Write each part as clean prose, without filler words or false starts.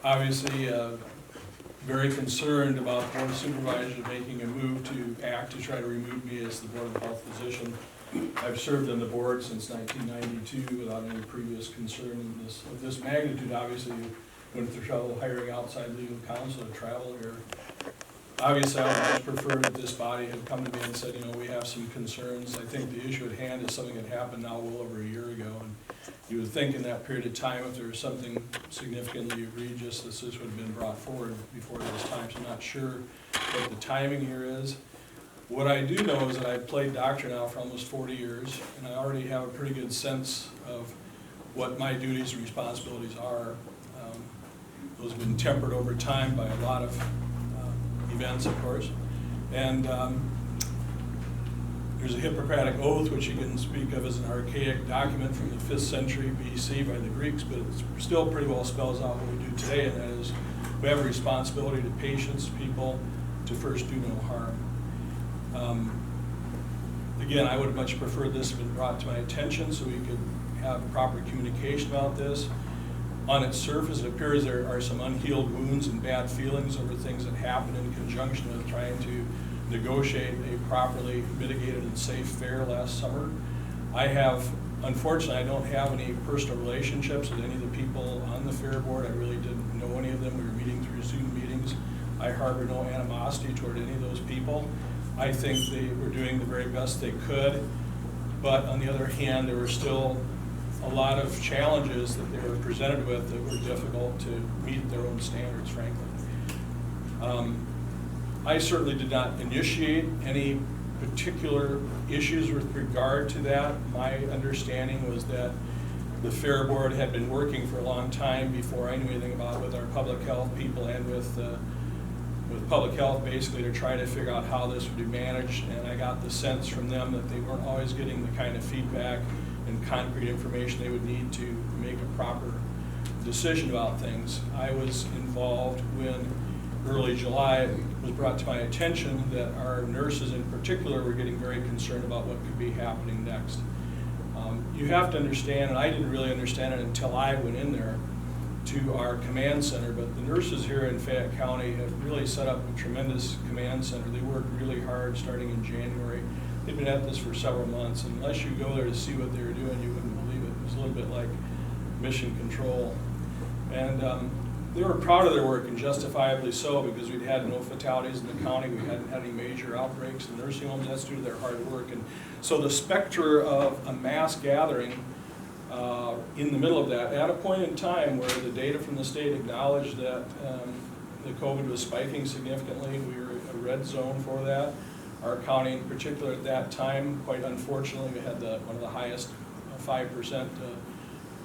Obviously, very concerned about the Board of Supervisors making a move to act to try to remove me as the Board of Health physician. I've served on the board since 1992 without any previous concern of this magnitude. Obviously, went through trouble hiring outside legal counsel to travel here. Obviously, I would much prefer that this body had come to me and said, you know, we have some concerns. I think the issue at hand is something that happened now well over a year ago. And you would think in that period of time, if there was something significantly egregious, this would have been brought forward before this time. So I'm not sure what the timing here is. What I do know is that I've played doctor now for almost 40 years, and I already have a pretty good sense of what my duties and responsibilities are. Those have been tempered over time by a lot of events, of course. And there's a Hippocratic Oath, which you can speak of as an archaic document from the 5th century BC by the Greeks, but it still pretty well spells out what we do today, and that is we have a responsibility to patients, people, to first do no harm. Again, I would have much preferred this have been brought to my attention so we could have proper communication about this. On its surface, it appears there are some unhealed wounds and bad feelings over things that happened in conjunction with trying to negotiate a properly mitigated and safe fair last summer. Unfortunately, I don't have any personal relationships with any of the people on the fair board. I really didn't know any of them. We were meeting through Zoom meetings. I harbor no animosity toward any of those people. I think they were doing the very best they could, but on the other hand, there were still a lot of challenges that they were presented with that were difficult to meet their own standards, frankly. I certainly did not initiate any particular issues with regard to that. My understanding was that the Fair Board had been working for a long time before I knew anything about it with our public health people and with public health, basically to try to figure out how this would be managed, and I got the sense from them that they weren't always getting the kind of feedback and concrete information they would need to make a proper decision about things. I was involved when early July it was brought to my attention that our nurses in particular were getting very concerned about what could be happening next. You have to understand, and I didn't really understand it until I went in there to our command center, but the nurses here in Fayette County have really set up a tremendous command center. They worked really hard starting in January. They've been at this for several months, and unless you go there to see what they were doing, you wouldn't believe it. It was a little bit like mission control. And they were proud of their work, and justifiably so, because we'd had no fatalities in the county. We hadn't had any major outbreaks in nursing homes. That's due to their hard work. And so the specter of a mass gathering in the middle of that, at a point in time where the data from the state acknowledged that the COVID was spiking significantly, we were a red zone for that. Our county in particular at that time, quite unfortunately, we had one of the highest 5%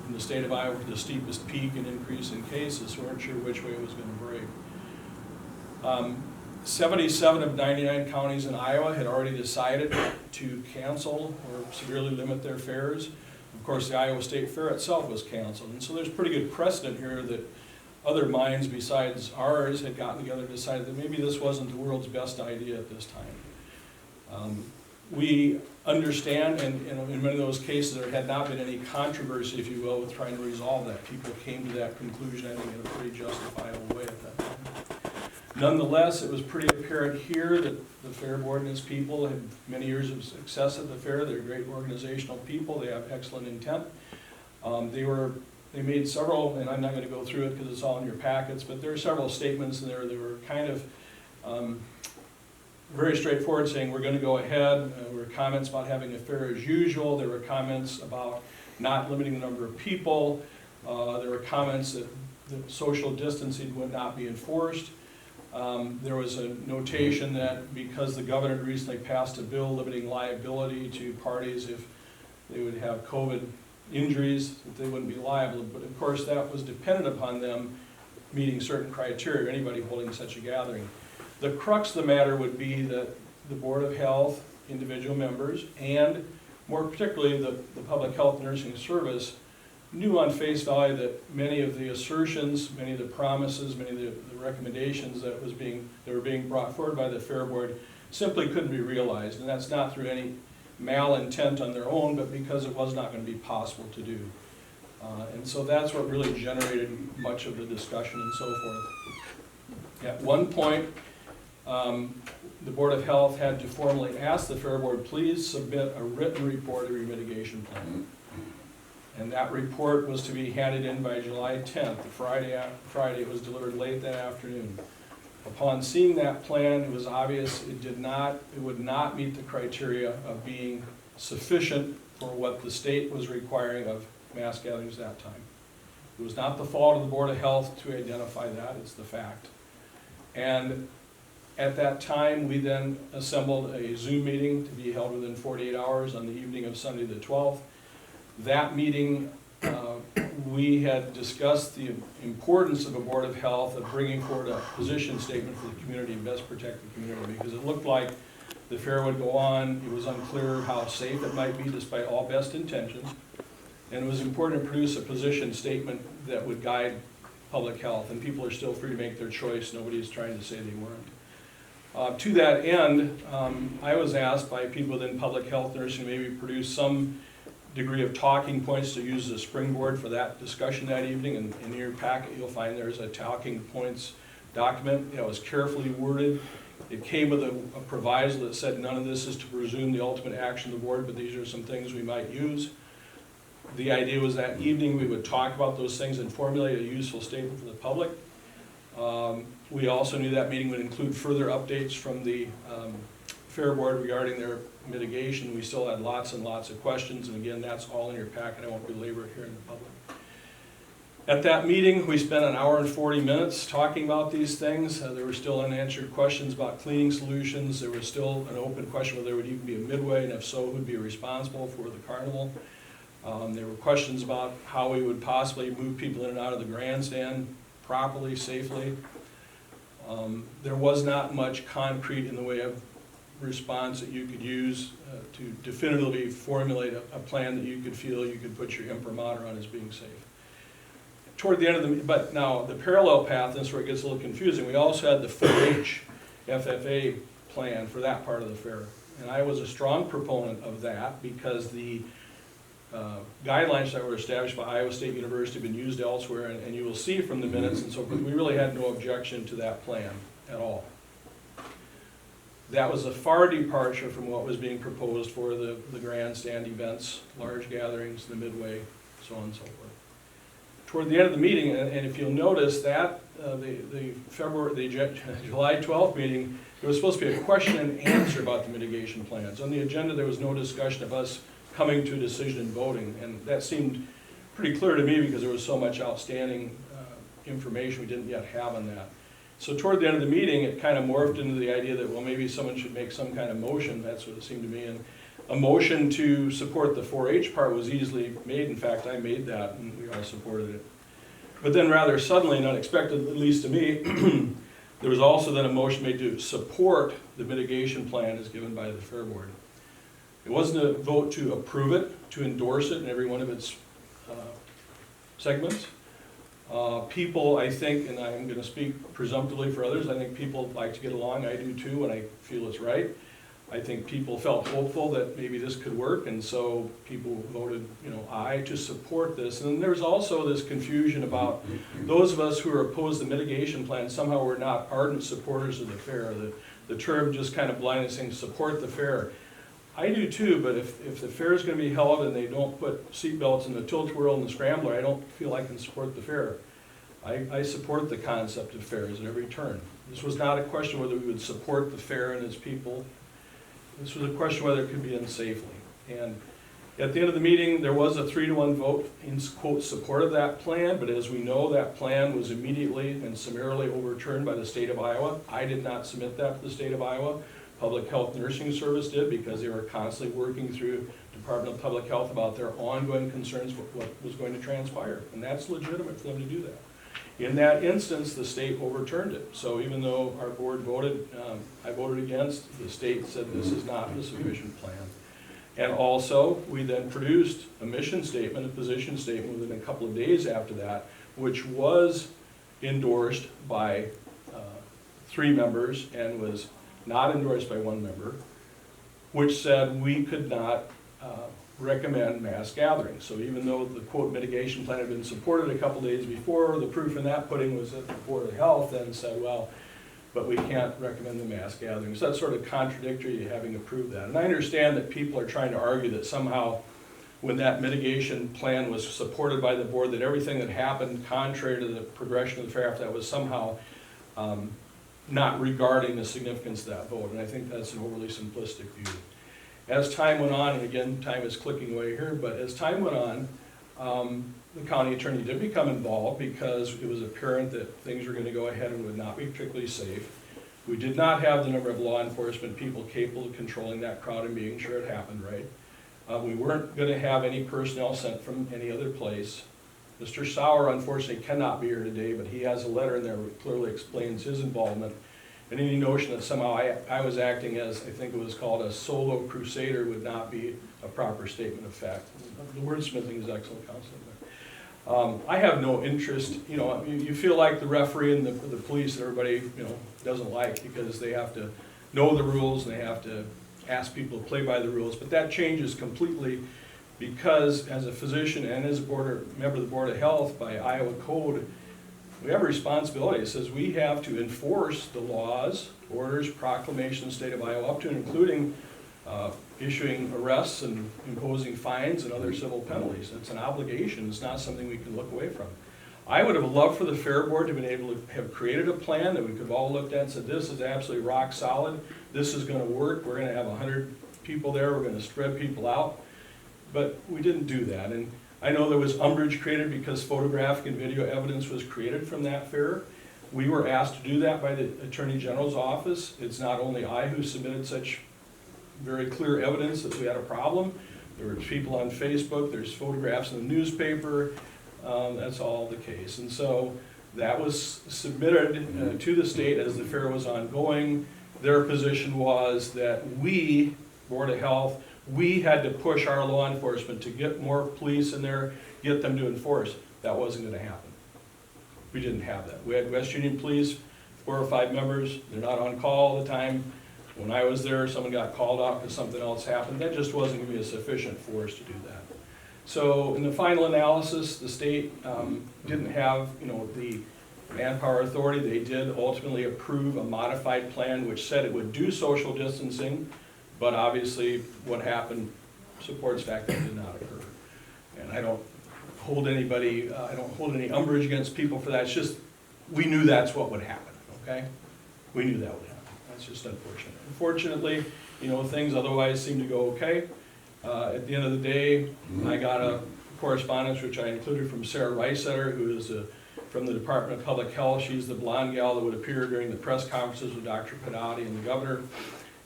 in the state of Iowa, the steepest peak and increase in cases, so we weren't sure which way it was going to break. 77 of 99 counties in Iowa had already decided to cancel or severely limit their fairs. Of course, the Iowa State Fair itself was canceled, and so there's pretty good precedent here that other minds besides ours had gotten together and decided that maybe this wasn't the world's best idea at this time. We understand, and in many of those cases there had not been any controversy, if you will, with trying to resolve that. People came to that conclusion, I think, in a pretty justifiable way at that time. Nonetheless, it was pretty apparent here that the Fair Board and its people had many years of success at the fair. They're great organizational people. They have excellent intent. They made several, and I'm not going to go through it because it's all in your packets, but there are several statements in there that were kind of very straightforward, saying we're going to go ahead. There were comments about having a fair as usual. There were comments about not limiting the number of people. There were comments that social distancing would not be enforced. There was a notation that because the governor recently passed a bill limiting liability to parties if they would have COVID injuries, that they wouldn't be liable. But of course that was dependent upon them meeting certain criteria, anybody holding such a gathering. The crux of the matter would be that the Board of Health, individual members, and more particularly the Public Health Nursing Service knew on face value that many of the assertions, many of the promises, many of the recommendations that were being brought forward by the Fair Board simply couldn't be realized. And that's not through any malintent on their own, but because it was not going to be possible to do. And so that's what really generated much of the discussion and so forth. At one point, the Board of Health had to formally ask the Fair Board, please submit a written report of your mitigation plan. And that report was to be handed in by July 10th, Friday. It was delivered late that afternoon. Upon seeing that plan, it was obvious it would not meet the criteria of being sufficient for what the state was requiring of mass gatherings at that time. It was not the fault of the Board of Health to identify that, it's the fact. And at that time, we then assembled a Zoom meeting to be held within 48 hours on the evening of Sunday the 12th. That meeting, we had discussed the importance of a Board of Health of bringing forward a position statement for the community and best protect the community, because it looked like the fair would go on. It was unclear how safe it might be despite all best intentions. And it was important to produce a position statement that would guide public health, and people are still free to make their choice. Nobody's trying to say they weren't. To that end, I was asked by people within public health nursing to maybe produce some degree of talking points to use as a springboard for that discussion that evening. And in your packet, you'll find there's a talking points document. It was carefully worded. It came with a proviso that said none of this is to presume the ultimate action of the board, but these are some things we might use. The idea was that evening we would talk about those things and formulate a useful statement for the public. We also knew that meeting would include further updates from the Fair Board regarding their mitigation. We still had lots and lots of questions, and again, that's all in your packet. I won't belabor it here in the public. At that meeting, we spent 1 hour and 40 minutes talking about these things. There were still unanswered questions about cleaning solutions. There was still an open question whether there would even be a midway, and if so, who would be responsible for the carnival. There were questions about how we would possibly move people in and out of the grandstand properly, safely. There was not much concrete in the way of response that you could use to definitively formulate a plan that you could feel you could put your imprimatur on as being safe. Toward the end of the, but now the parallel path, and this is where it gets a little confusing, we also had the 4-H FFA plan for that part of the fair. And I was a strong proponent of that because the guidelines that were established by Iowa State University have been used elsewhere, and you will see from the minutes and so forth, we really had no objection to that plan at all. That was a far departure from what was being proposed for the grandstand events, large gatherings, the midway, so on and so forth. Toward the end of the meeting, and if you'll notice that the July 12th meeting, there was supposed to be a question and answer about the mitigation plans. On the agenda, there was no discussion of us coming to a decision and voting, and that seemed pretty clear to me because there was so much outstanding information we didn't yet have on that. So toward the end of the meeting, it kind of morphed into the idea that, well, maybe someone should make some kind of motion. That's what it seemed to me. And a motion to support the 4-H part was easily made. In fact, I made that, and we all supported it. But then rather suddenly and unexpected, at least to me, there was also then a motion made to support the mitigation plan as given by the Fair Board. It wasn't a vote to approve it, to endorse it in every one of its segments. People, I think, and I'm going to speak presumptively for others, I think people like to get along. I do too, and I feel it's right. I think people felt hopeful that maybe this could work, and so people voted, aye to support this. And then there's also this confusion about those of us who are opposed to the mitigation plan, somehow we're not ardent supporters of the fair. The term just kind of blindly saying support the fair. I do too, but if the fair is going to be held and they don't put seatbelts in the tilt-whirl and the scrambler, I don't feel I can support the fair. I support the concept of fairs at every turn. This was not a question whether we would support the fair and its people. This was a question whether it could be done safely. And at the end of the meeting, there was a 3-to-1 vote in, quote, support of that plan, but as we know, that plan was immediately and summarily overturned by the state of Iowa. I did not submit that to the state of Iowa. Public Health Nursing Service did, because they were constantly working through Department of Public Health about their ongoing concerns with what was going to transpire. And that's legitimate for them to do that. In that instance, the state overturned it. So even though our board voted, I voted against, the state said this is not a sufficient plan. And also, we then produced a mission statement, a position statement within a couple of days after that, which was endorsed by 3 members and was not endorsed by 1 member, which said we could not recommend mass gatherings. So even though the quote mitigation plan had been supported a couple days before, the proof in that pudding was that the Board of Health then said, well, but we can't recommend the mass gatherings. That's sort of contradictory to having approved that. And I understand that people are trying to argue that somehow when that mitigation plan was supported by the board, that everything that happened contrary to the progression of the fair, that was somehow not regarding the significance of that vote. And I think that's an overly simplistic view. As time went on, and again, time is clicking away here, but as time went on, the county attorney did become involved because it was apparent that things were going to go ahead and would not be particularly safe. We did not have the number of law enforcement people capable of controlling that crowd and being sure it happened right. We weren't going to have any personnel sent from any other place. Mr. Sauer, unfortunately, cannot be here today, but he has a letter in there that clearly explains his involvement. And any notion that somehow I was acting as, I think it was called, a solo crusader would not be a proper statement of fact. The wordsmithing is excellent, Councilman. I have no interest, you feel like the referee and the police and everybody, doesn't like because they have to know the rules and they have to ask people to play by the rules, but that changes completely because as a physician and as a member of the Board of Health by Iowa code, we have a responsibility. It says we have to enforce the laws, orders, proclamations, state of Iowa, up to and including issuing arrests and imposing fines and other civil penalties. It's an obligation. It's not something we can look away from. I would have loved for the Fair Board to have been able to have created a plan that we could have all looked at and said, this is absolutely rock solid. This is going to work. We're going to have 100 people there. We're going to spread people out. But we didn't do that. And I know there was umbrage created because photographic and video evidence was created from that fair. We were asked to do that by the Attorney General's office. It's not only I who submitted such very clear evidence that we had a problem. There were people on Facebook, there's photographs in the newspaper, that's all the case. And so that was submitted to the state as the fair was ongoing. Their position was that we, Board of Health, we had to push our law enforcement to get more police in there, get them to enforce. That wasn't going to happen. We didn't have that. We had West Union Police, 4 or 5 members. They're not on call all the time. When I was there, someone got called out because something else happened. That just wasn't going to be a sufficient force to do that. So in the final analysis, the state didn't have, the manpower authority. They did ultimately approve a modified plan which said it would do social distancing, but obviously what happened supports the fact that did not occur. And I don't hold anybody, I don't hold any umbrage against people for that. It's just, we knew that's what would happen, okay? We knew that would happen. That's just unfortunate. Unfortunately, things otherwise seem to go okay. At the end of the day, I got a correspondence which I included from Sarah Reisetter, who is from the Department of Public Health. She's the blonde gal that would appear during the press conferences with Dr. Pedotti and the governor.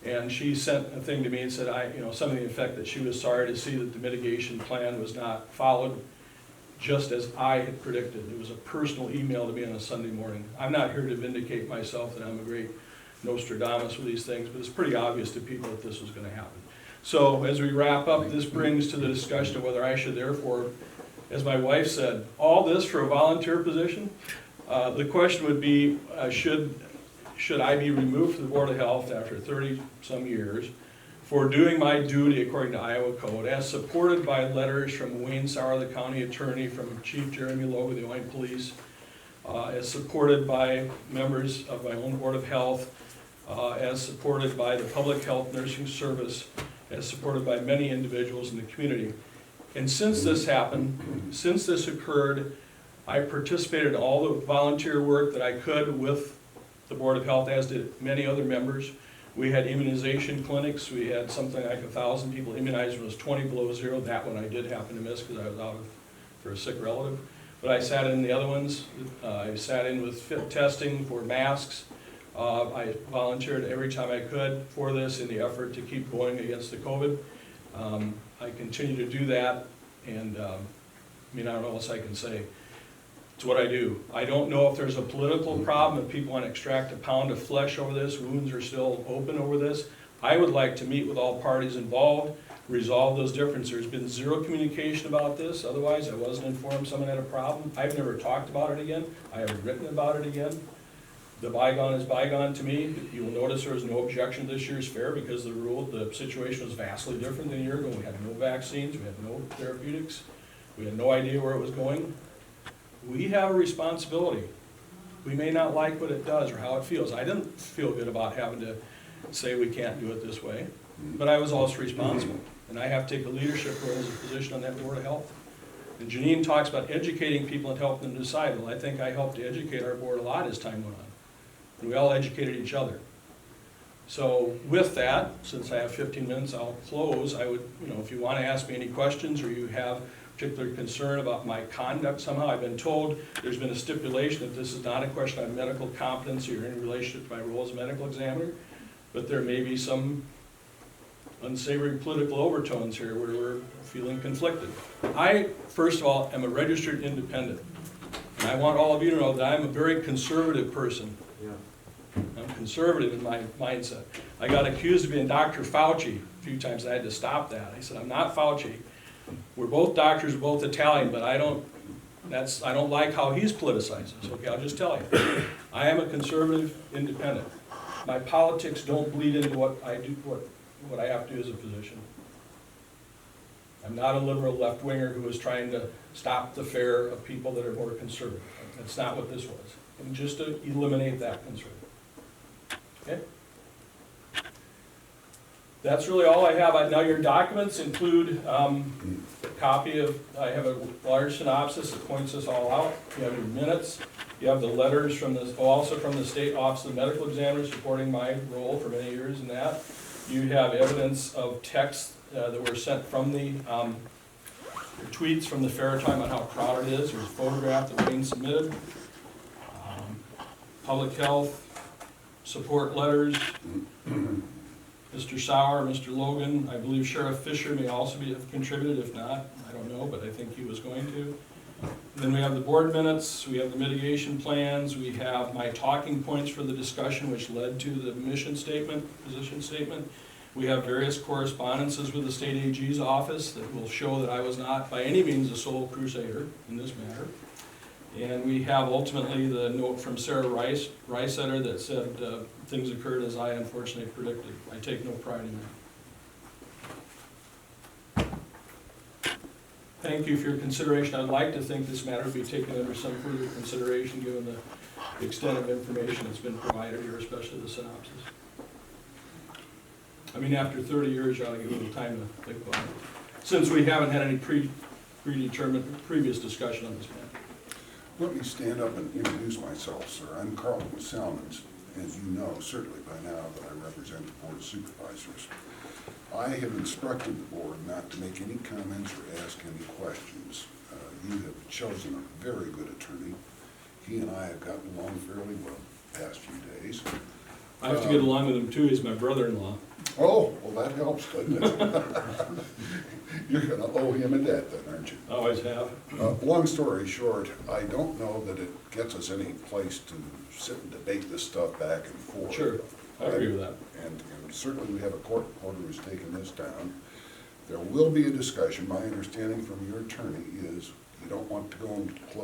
And she sent a thing to me and said, something to the effect that she was sorry to see that the mitigation plan was not followed just as I had predicted. It was a personal email to me on a Sunday morning. I'm not here to vindicate myself that I'm a great Nostradamus with these things, but it's pretty obvious to people that this was going to happen. So as we wrap up, this brings to the discussion of whether I should therefore, as my wife said, all this for a volunteer position? The question would be, should I be removed from the Board of Health after 30-some years for doing my duty according to Iowa code, as supported by letters from Wayne Sauer, the county attorney, from Chief Jeremy Logue of the Iowa Police, as supported by members of my own Board of Health, as supported by the Public Health Nursing Service, as supported by many individuals in the community. And since this happened, since this occurred, I participated in all the volunteer work that I could with the Board of Health, as did many other members. We had immunization clinics. We had something like 1,000 people immunized when it was 20 below zero. That one I did happen to miss because I was out for a sick relative. But I sat in the other ones. I sat in with fit testing for masks. I volunteered every time I could for this in the effort to keep going against the COVID. I continue to do that, and I don't know what else I can say. It's what I do. I don't know if there's a political problem, if people want to extract a pound of flesh over this, wounds are still open over this. I would like to meet with all parties involved, resolve those differences. There's been zero communication about this. Otherwise, I wasn't informed someone had a problem. I've never talked about it again. I haven't written about it again. The bygone is bygone to me. You will notice there was no objection to this year's fair because the situation was vastly different than a year ago. We had no vaccines, we had no therapeutics, we had no idea where it was going. We have a responsibility. We may not like what it does or how it feels. I didn't feel good about having to say we can't do it this way, but I was also responsible. And I have to take a leadership role as a position on that Board of Health. And Janine talks about educating people and helping them decide. Well, I think I helped to educate our board a lot as time went on. And we all educated each other. So with that, since I have 15 minutes, I'll close. I would, if you want to ask me any questions or you have particular concern about my conduct somehow, I've been told there's been a stipulation that this is not a question of medical competency or any relationship to my role as a medical examiner, but there may be some unsavory political overtones here where we're feeling conflicted. I, first of all, am a registered independent. And I want all of you to know that I'm a very conservative person. I'm conservative in my mindset. I got accused of being Dr. Fauci a few times. I had to stop that. I said, I'm not Fauci. We're both doctors, we're both Italian, but I don't like how he's politicized this. Okay, I'll just tell you. I am a conservative independent. My politics don't bleed into what I do, what I have to do as a physician. I'm not a liberal left-winger who is trying to stop the fair of people that are more conservative. That's not what this was. And just to eliminate that concern. Okay? That's really all I have. Now your documents include a copy of, I have a large synopsis that points this all out. You have your minutes. You have the letters from also from the State Office of Medical Examiners supporting my role for many years in that. You have evidence of texts that were sent from the tweets from the fair talking about how crowded it is. There's a photograph that Wayne submitted. Public health, support letters. Mr. Sauer, Mr. Logan, I believe Sheriff Fisher may also have contributed. If not, I don't know, but I think he was going to. And then we have the board minutes, we have the mitigation plans, we have my talking points for the discussion which led to the mission statement, position statement. We have various correspondences with the state AG's office that will show that I was not by any means a sole crusader in this matter. And we have ultimately the note from Sarah Reisetter that said things occurred as I unfortunately predicted. I take no pride in that. Thank you for your consideration. I'd like to think this matter would be taken under some further consideration given the extent of information that's been provided here, especially the synopsis. I mean, after 30 years, you ought to give a little time to think about it, since we haven't had any predetermined previous discussion on this matter. Let me stand up and introduce myself, sir. I'm Carlton Salmons, as you know, certainly by now, that I represent the Board of Supervisors. I have instructed the board not to make any comments or ask any questions. You have chosen a very good attorney. He and I have gotten along fairly well the past few days. I have to get along with him too. He's my brother-in-law. Oh, well, that helps, doesn't it? You're going to owe him a debt then, aren't you? Always have. Long story short, I don't know that it gets us any place to sit and debate this stuff back and forth. Sure, I agree with that. And certainly we have a court reporter who's taken this down. There will be a discussion. My understanding from your attorney is you don't want to go into closed